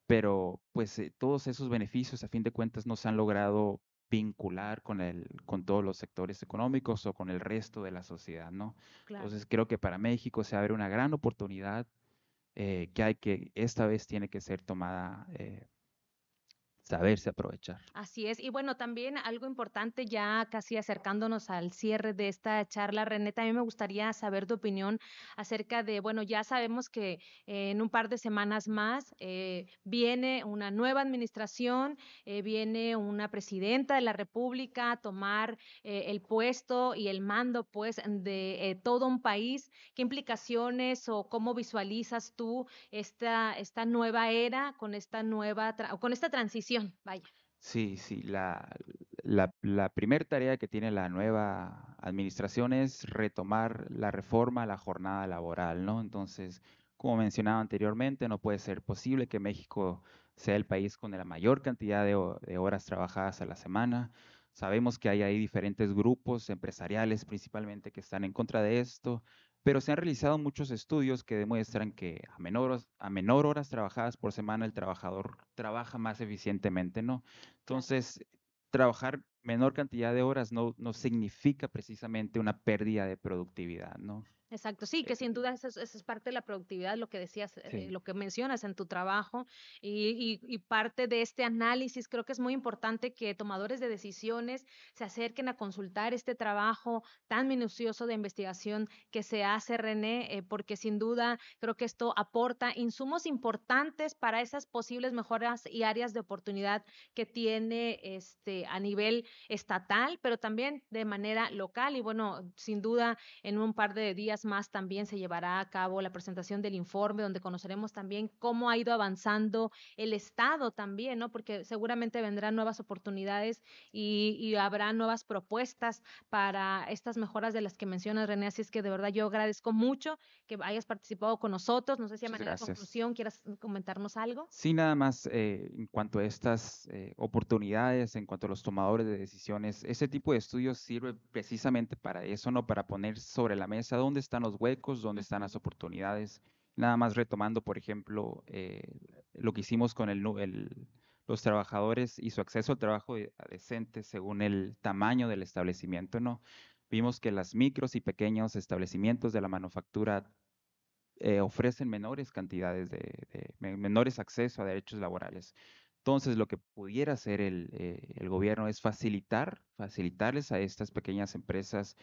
pero pues todos esos beneficios a fin de cuentas no se han logrado vincular con todos los sectores económicos o con el resto de la sociedad, ¿no? Claro. Entonces creo que para México se abre una gran oportunidad esta vez tiene que ser tomada, saberse aprovechar. Así es. Y bueno, también algo importante, ya casi acercándonos al cierre de esta charla, René, también me gustaría saber tu opinión acerca de, bueno, ya sabemos que en un par de semanas más viene una nueva administración, viene una presidenta de la República a tomar el puesto y el mando, pues, de todo un país. ¿Qué implicaciones o cómo visualizas tú esta nueva era con esta con esta transición? Vaya. Sí, sí, la primera tarea que tiene la nueva administración es retomar la reforma a la jornada laboral, ¿no? Entonces, como mencionaba anteriormente, no puede ser posible que México sea el país con la mayor cantidad de horas trabajadas a la semana. Sabemos que hay ahí diferentes grupos empresariales principalmente que están en contra de esto, pero se han realizado muchos estudios que demuestran que a menor horas trabajadas por semana el trabajador trabaja más eficientemente, ¿no? Claro. Entonces, trabajar menor cantidad de horas no significa precisamente una pérdida de productividad, ¿no? Exacto, sí, que Eh, sin duda eso es parte de la productividad, lo que decías, sí, lo que mencionas en tu trabajo y parte de este análisis. Creo que es muy importante que tomadores de decisiones se acerquen a consultar este trabajo tan minucioso de investigación que se hace, René, porque sin duda creo que esto aporta insumos importantes para esas posibles mejoras y áreas de oportunidad que tiene a nivel estatal, pero también de manera local. Y bueno, sin duda en un par de días más también se llevará a cabo la presentación del informe, donde conoceremos también cómo ha ido avanzando el Estado también, ¿no? Porque seguramente vendrán nuevas oportunidades y habrá nuevas propuestas para estas mejoras de las que mencionas, René. Así es que de verdad yo agradezco mucho que hayas participado con nosotros. No sé si a muchas manera de gracias. conclusión quieras comentarnos algo. Sí, nada más en cuanto a estas oportunidades, en cuanto a los tomadores de decisiones, ese tipo de estudios sirve precisamente para eso, ¿no? Para poner sobre la mesa dónde están los huecos, dónde están las Ujú. oportunidades. Nada más retomando, por ejemplo, lo que hicimos con los trabajadores y su acceso al trabajo decente según el tamaño del establecimiento, ¿no? Vimos que las micros y pequeños establecimientos de la manufactura ofrecen menores cantidades menores acceso a derechos laborales. Entonces, lo que pudiera hacer el gobierno es facilitarles a estas pequeñas empresas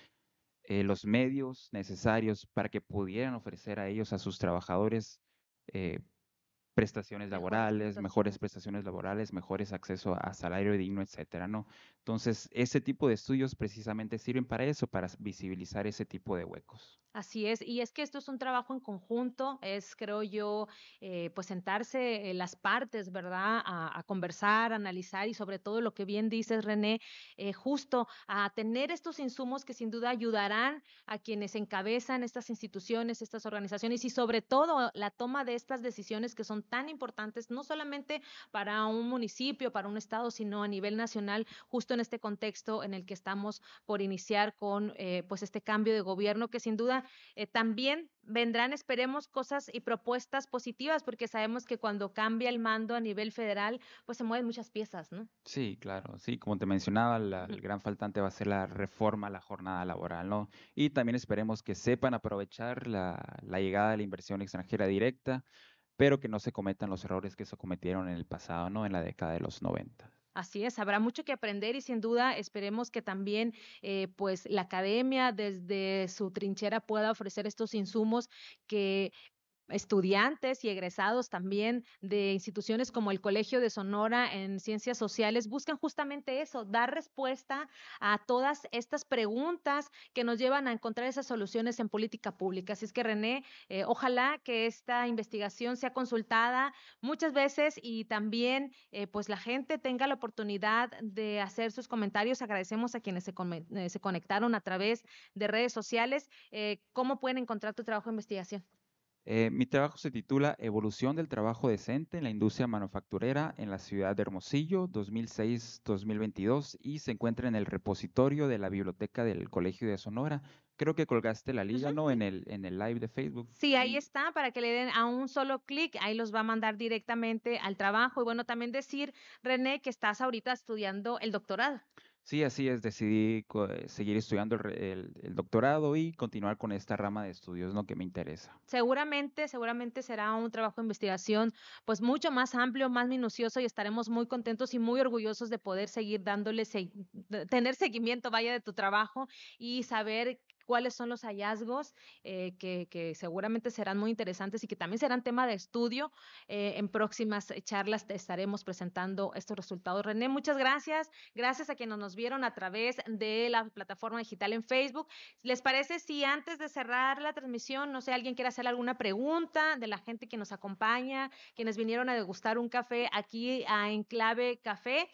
los medios necesarios para que pudieran ofrecer a ellos, a sus trabajadores, eh, prestaciones Mejores laborales, mejores prestaciones. prestaciones laborales, mejores acceso a salario digno, etcétera, ¿no? Entonces, ese tipo de estudios precisamente sirven para eso, para visibilizar ese tipo de huecos. Así es, y es que esto es un trabajo en conjunto, es, creo yo, pues sentarse las partes, ¿verdad? A conversar, a analizar y sobre todo lo que bien dices, René, justo a tener estos insumos que sin duda ayudarán a quienes encabezan estas instituciones, estas organizaciones y sobre todo la toma de estas decisiones que son tan importantes, no solamente para un municipio, para un estado, sino a nivel nacional, justo en este contexto en el que estamos por iniciar con pues este cambio de gobierno que sin duda también vendrán, esperemos, cosas y propuestas positivas, porque sabemos que cuando cambia el mando a nivel federal, pues se mueven muchas piezas, ¿no? Sí, claro, sí, como te mencionaba, Ujú. el gran faltante va a ser la reforma a la jornada laboral, ¿no? Y también esperemos que sepan aprovechar la llegada de la inversión extranjera directa, pero que no se cometan los errores que se cometieron en el pasado, ¿no? En la década de los 90. Así es, habrá mucho que aprender y sin duda esperemos que también pues la academia desde su trinchera pueda ofrecer estos insumos que estudiantes y egresados también de instituciones como el Colegio de Sonora en Ciencias Sociales buscan justamente eso, dar respuesta a todas estas preguntas que nos llevan a encontrar esas soluciones en política pública. Así es que René, ojalá que esta investigación sea consultada muchas veces y también pues la gente tenga la oportunidad de hacer sus comentarios. Agradecemos a quienes se conectaron a través de redes sociales. ¿Cómo pueden encontrar tu trabajo de investigación? Mi trabajo se titula Evolución del trabajo decente en la industria manufacturera en la ciudad de Hermosillo, 2006-2022, y se encuentra en el repositorio de la biblioteca del Colegio de Sonora. Creo que colgaste la liga, Ujú, ¿no? sí. En el live de Facebook. Sí, ahí Y está, para que le den a un solo clic, ahí los va a mandar directamente al trabajo. Y bueno, también decir, René, que estás ahorita estudiando el doctorado. sí, así es, decidí seguir estudiando el doctorado y continuar con esta rama de estudios, ¿no? Que me interesa. Seguramente será un trabajo de investigación pues mucho más amplio, más minucioso y estaremos muy contentos y muy orgullosos de poder seguir dándole, de tener seguimiento, vaya, de tu trabajo y saber cuáles son los hallazgos que seguramente serán muy interesantes y que también serán tema de estudio. En próximas charlas te estaremos presentando estos resultados. René, muchas gracias. Gracias a quienes nos vieron a través de la plataforma digital en Facebook. ¿Les parece si antes de cerrar la transmisión, no sé, alguien quiere hacer alguna pregunta de la gente que nos acompaña, quienes vinieron a degustar un café aquí a Enclave Café?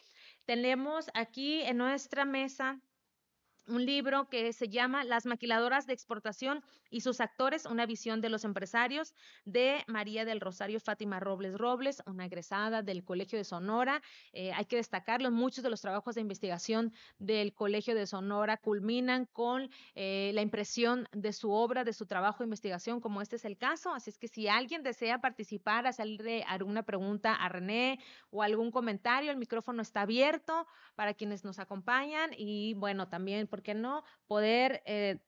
Tenemos aquí en nuestra mesa un libro que se llama Las maquiladoras de exportación y sus actores, una visión de los empresarios, de María del Rosario Fátima Robles Robles, una egresada del Colegio de Sonora. Hay que destacarlo, muchos de los trabajos de investigación del Colegio de Sonora culminan con la impresión de su obra, de su trabajo de investigación, como este es el caso. Así es que si alguien desea participar, hacerle alguna pregunta a René o algún comentario, el micrófono está abierto para quienes nos acompañan y bueno, también, ¿por qué no? Poder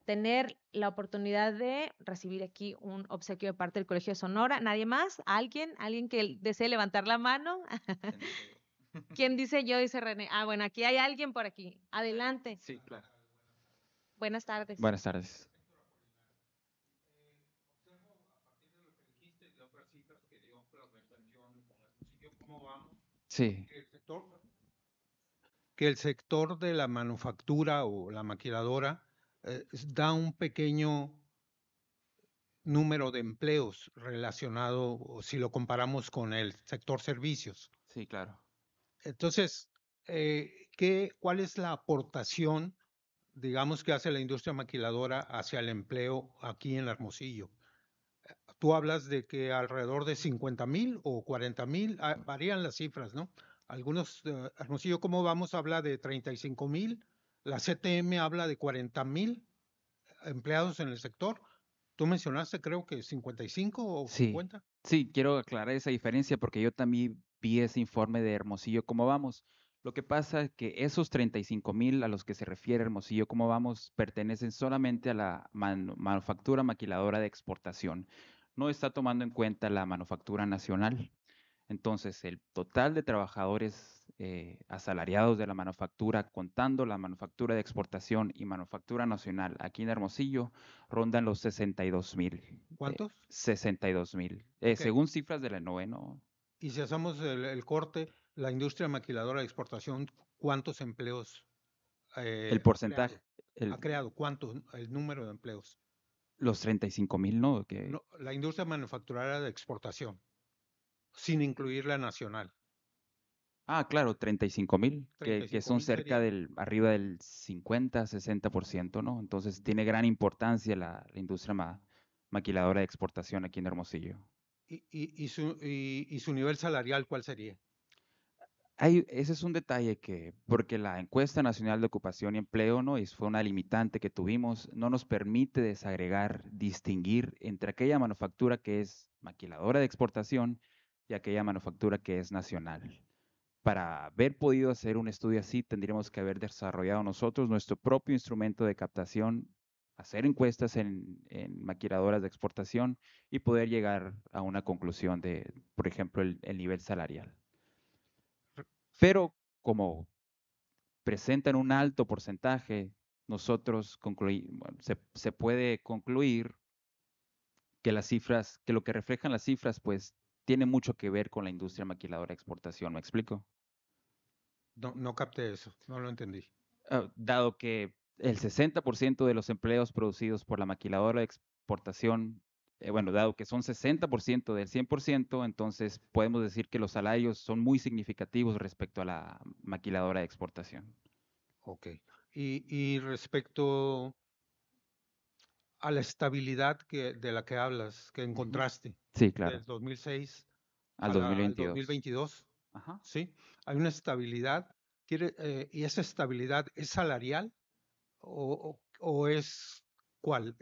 tener la oportunidad de recibir aquí un obsequio de parte del Colegio de Sonora. ¿Nadie más? ¿Alguien? ¿Alguien que desee levantar la mano? ¿Quién dice yo? ¿Quién dice yo? Dice René. Ah, bueno, aquí hay alguien por aquí. Adelante. Sí, claro. Buenas tardes. Buenas tardes. Sí, Que el sector de la manufactura o la maquiladora da un pequeño número de empleos relacionado, o si lo comparamos con el sector servicios. sí, claro. Entonces, ¿cuál es la aportación, digamos, que hace la industria maquiladora hacia el empleo aquí en Hermosillo? Tú hablas de que alrededor de 50,000 o 40,000, varían las cifras, ¿no? Algunos, Hermosillo, ¿cómo vamos? Habla de 35,000, la CTM habla de 40,000 empleados en el sector. Tú mencionaste, creo que 55 o Sí, 50. sí, quiero aclarar esa diferencia porque yo también vi ese informe de Hermosillo, ¿cómo vamos? Lo que pasa es que esos 35,000 a los que se refiere Hermosillo, ¿cómo vamos? Pertenecen solamente a la manufactura maquiladora de exportación. No está tomando en cuenta la manufactura nacional. Entonces, el total de trabajadores asalariados de la manufactura, contando la manufactura de exportación y manufactura nacional aquí en Hermosillo, rondan los 62,000. ¿Cuántos? 62,000. Ok. Según cifras de la ENOE, ¿no? Y si hacemos el corte, la industria maquiladora de exportación, ¿cuántos empleos El porcentaje, ha creado? ¿Cuántos? El número de empleos. los 35,000, ¿no? No, la industria manufacturera de exportación, sin incluir la nacional. Claro, 35,000, que 35 son mil cerca serían. arriba del 50, 60%, ¿no? Entonces tiene gran importancia la industria maquiladora de exportación aquí en Hermosillo. ¿Y su nivel salarial cuál sería? Ese es un detalle porque la encuesta nacional de ocupación y empleo, ¿no? Y fue una limitante que tuvimos, no nos permite desagregar, distinguir entre aquella manufactura que es maquiladora de exportación y aquella manufactura que es nacional. Para haber podido hacer un estudio así, tendríamos que haber desarrollado nosotros nuestro propio instrumento de captación, hacer encuestas en maquiladoras de exportación y poder llegar a una conclusión de, por ejemplo, el nivel salarial. Pero como presentan un alto porcentaje, nosotros se puede concluir que las cifras, que lo que reflejan las cifras, pues tiene mucho que ver con la industria maquiladora de exportación. ¿Me explico? No, no capté eso, no lo entendí. Dado que el 60% de los empleos producidos por la maquiladora de exportación, bueno, dado que son 60% del 100%, entonces podemos decir que los salarios son muy significativos respecto a la maquiladora de exportación. Ok. Y respecto a la estabilidad de la que hablas, que Ujú. encontraste Sí, claro, del 2006 al al 2022. 2022, Ajá. ¿sí? Hay una estabilidad, ¿y esa estabilidad es salarial o es cuál?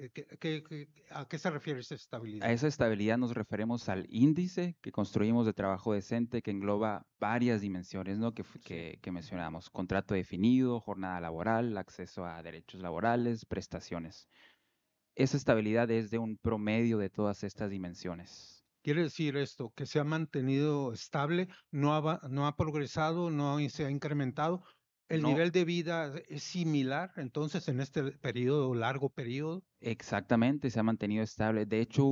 ¿A qué se refiere esa A estabilidad? esa estabilidad nos referimos al índice que construimos de trabajo decente que engloba varias dimensiones, ¿no? Sí. Que mencionamos: contrato definido, jornada laboral, acceso a derechos laborales, prestaciones. Esa estabilidad es de un promedio de todas estas dimensiones. Quiere decir esto, que se ha mantenido estable, no ha progresado, se ha incrementado. ¿El No nivel de vida es similar entonces en este periodo, largo periodo? exactamente, se ha mantenido estable. De hecho,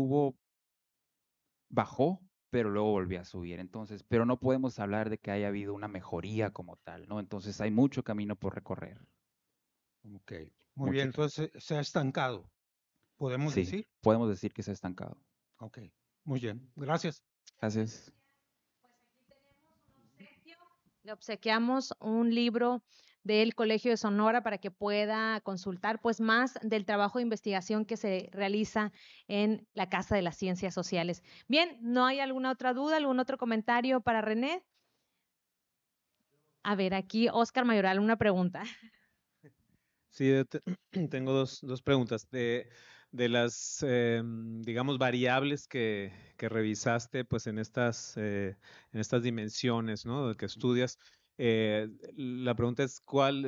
bajó, pero luego volvió a subir. Entonces, pero no podemos hablar de que haya habido una mejoría como tal, ¿no? Entonces hay mucho camino por recorrer, Ok, muy bien, mucho camino. entonces se ha estancado, ¿podemos Sí, decir? podemos decir que se ha estancado. Ok, muy bien, gracias. Gracias. Le obsequiamos un libro del Colegio de Sonora para que pueda consultar pues más del trabajo de investigación que se realiza en la Casa de las Ciencias Sociales. Bien, ¿no hay alguna otra duda, algún otro comentario para René? A ver, aquí Oscar Mayoral, una pregunta. Sí, tengo dos preguntas. De las, digamos, variables que revisaste, pues en estas dimensiones, ¿no? Que estudias, la pregunta es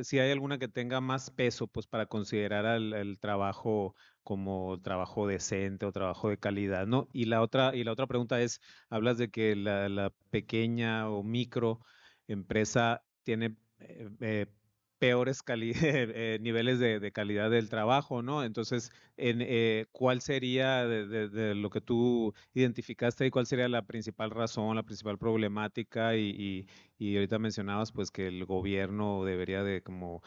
si hay alguna que tenga más peso, pues para considerar el trabajo como trabajo decente o trabajo de calidad, ¿no? Y la otra pregunta es, hablas de que la pequeña o micro empresa tiene peores niveles de calidad del trabajo, ¿no? Entonces, ¿cuál sería de lo que tú identificaste y cuál sería la principal razón, la principal problemática? Y ahorita mencionabas pues que el gobierno debería de como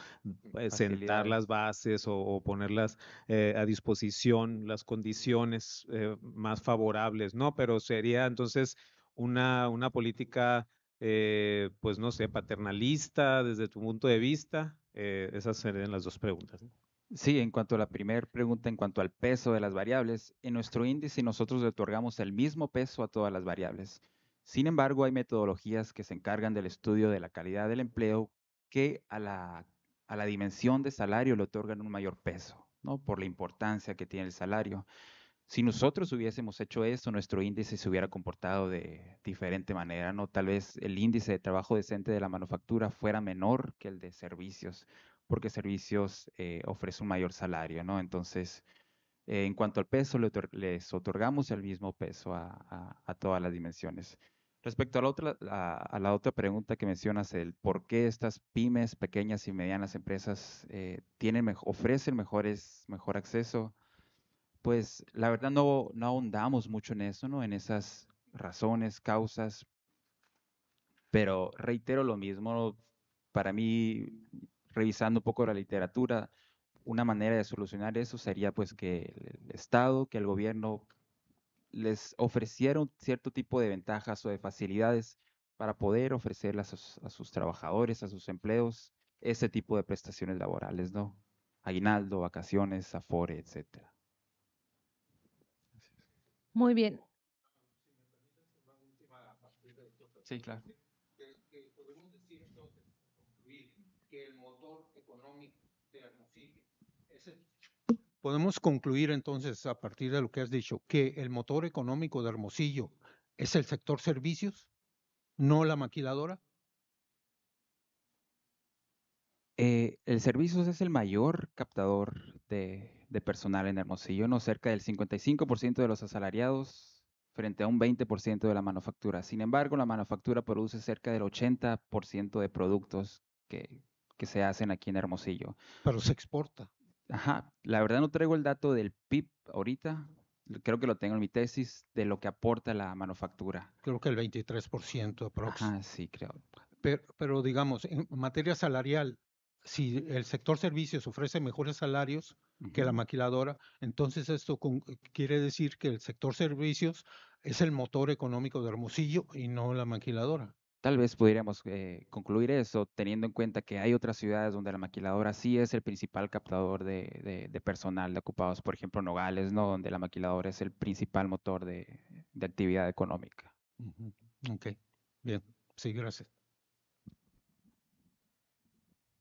sentar las Facilidades. bases o ponerlas a disposición, las condiciones más favorables, ¿no? Pero sería entonces una política pues no sé, paternalista desde tu punto de vista? Esas serían las dos preguntas, ¿no? Sí, en cuanto a la primera pregunta, en cuanto al peso de las variables, en nuestro índice nosotros le otorgamos el mismo peso a todas las variables. Sin embargo, hay metodologías que se encargan del estudio de la calidad del empleo que a la dimensión de salario le otorgan un mayor peso, ¿no? Por la importancia que tiene el salario. Si nosotros hubiésemos hecho eso, nuestro índice se hubiera comportado de diferente manera, ¿no? Tal vez el índice de trabajo decente de la manufactura fuera menor que el de servicios, porque servicios ofrece un mayor salario, ¿no? Entonces, en cuanto al peso, les otorgamos el mismo peso a todas las dimensiones. Respecto a la otra pregunta que mencionas, el por qué estas pymes, pequeñas y medianas empresas ofrecen mejor acceso, pues la verdad no ahondamos mucho en eso, ¿no? En esas razones, causas, pero reitero lo mismo, para mí, revisando un poco la literatura, una manera de solucionar eso sería pues que el Estado, que el gobierno les ofrecieron cierto tipo de ventajas o de facilidades para poder ofrecerle a sus trabajadores, a sus empleos, ese tipo de prestaciones laborales, ¿no? Aguinaldo, vacaciones, afore, etcétera. Muy bien. Sí, claro. Podemos decir entonces, concluir, que el motor económico de Hermosillo podemos concluir entonces, a partir de lo que has dicho, que el motor económico de Hermosillo es el sector servicios, no la maquiladora. El Servicios es el mayor captador de personal en Hermosillo, ¿no? Cerca del 55% de los asalariados frente a un 20% de la manufactura. Sin embargo, la manufactura produce cerca del 80% de productos que se hacen aquí en Hermosillo. Pero se exporta. Ajá, la verdad no traigo el dato del PIB ahorita, creo que lo tengo en mi tesis, de lo que aporta la manufactura. Creo que el 23% aproximadamente. Ajá, sí, creo. Pero digamos, en materia salarial, si el sector servicios ofrece mejores salarios que la maquiladora, entonces esto quiere decir que el sector servicios es el motor económico de Hermosillo y no la maquiladora. Tal vez pudiéramos concluir eso teniendo en cuenta que hay otras ciudades donde la maquiladora sí es el principal captador de personal de ocupados, por ejemplo Nogales, ¿no? Donde la maquiladora es el principal motor de actividad económica. Ok, bien, sí, gracias.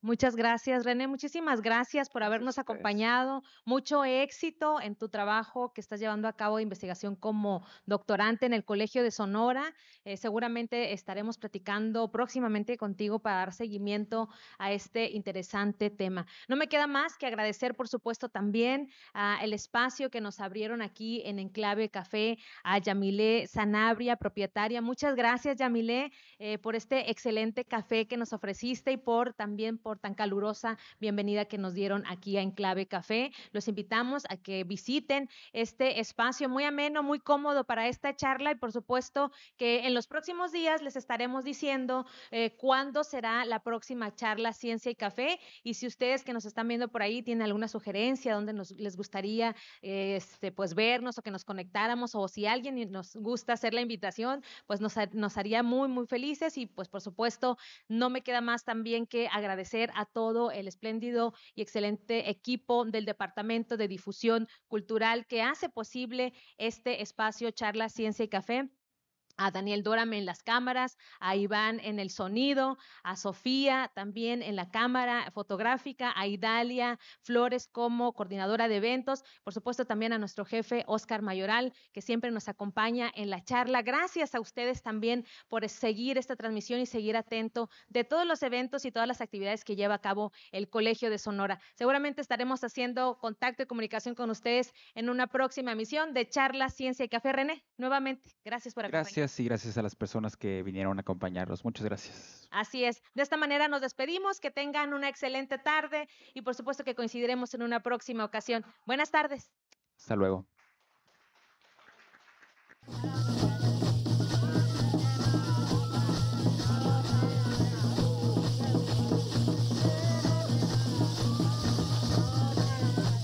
Muchas gracias, René. Muchísimas gracias por habernos Gracias a ustedes. acompañado. Mucho éxito en tu trabajo que estás llevando a cabo de investigación como doctorante en el Colegio de Sonora. Seguramente estaremos platicando próximamente contigo para dar seguimiento a este interesante tema. No me queda más que agradecer, por supuesto, también el espacio que nos abrieron aquí en Enclave Café a Yamile Sanabria, propietaria. Muchas gracias, Yamile, por este excelente café que nos ofreciste y también por tan calurosa bienvenida que nos dieron aquí a Enclave Café. Los invitamos a que visiten este espacio muy ameno, muy cómodo para esta charla y por supuesto que en los próximos días les estaremos diciendo cuándo será la próxima charla Ciencia y Café, y si ustedes que nos están viendo por ahí tienen alguna sugerencia donde les gustaría pues vernos o que nos conectáramos, o si alguien nos gusta hacer la invitación, pues nos haría muy, muy felices. Y pues por supuesto no me queda más también que agradecer a todo el espléndido y excelente equipo del Departamento de Difusión Cultural que hace posible este espacio Charla Ciencia y Café. A Daniel Dórame en las cámaras, a Iván en el sonido, a Sofía también en la cámara fotográfica, a Idalia Flores como coordinadora de eventos, por supuesto también a nuestro jefe Oscar Mayoral, que siempre nos acompaña en la charla. Gracias a ustedes también por seguir esta transmisión y seguir atento de todos los eventos y todas las actividades que lleva a cabo el Colegio de Sonora. Seguramente estaremos haciendo contacto y comunicación con ustedes en una próxima emisión de Charla Ciencia y Café. René, nuevamente, gracias por acompañarnos. Gracias y gracias a las personas que vinieron a acompañarnos. Muchas gracias. Así es. De esta manera nos despedimos. Que tengan una excelente tarde y por supuesto que coincidiremos en una próxima ocasión. Buenas tardes. Hasta luego.